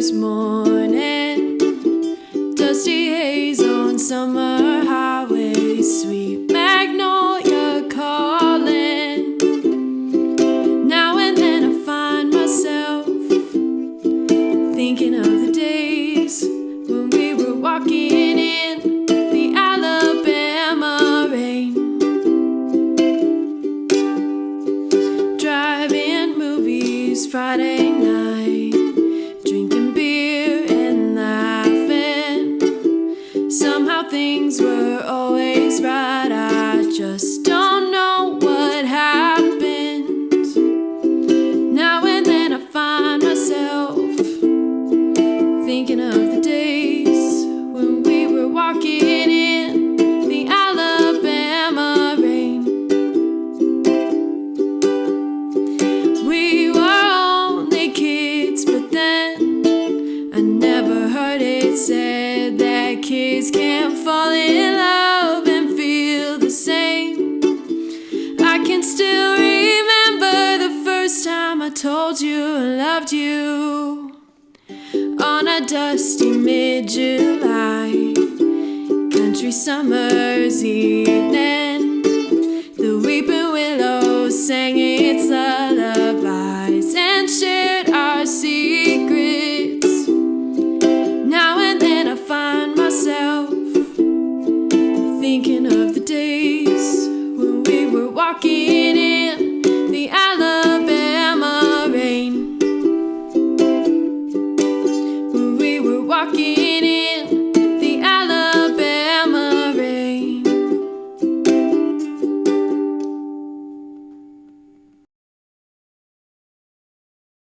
summer's morning, dusty haze on summer highways, sweet magnolia calling. Now and then I find myself thinking of the days when we were walking in the Alabama rain, driving movies Friday night, drinking beer and laughing. Somehow things were always right. I just don't know what happened. Now and then I find myself thinking of the days when we were walking in the Alabama rain. We were only kids, but then I never heard it said that kids can't fall in love and feel the same. I can still remember the first time I told you I loved you. On a dusty mid-July country summer's evening, the weeping willows sang its lullabies and shared our secrets. Now and then I find myself thinking of the days when we were walking in the Alabama rain, when we were walking in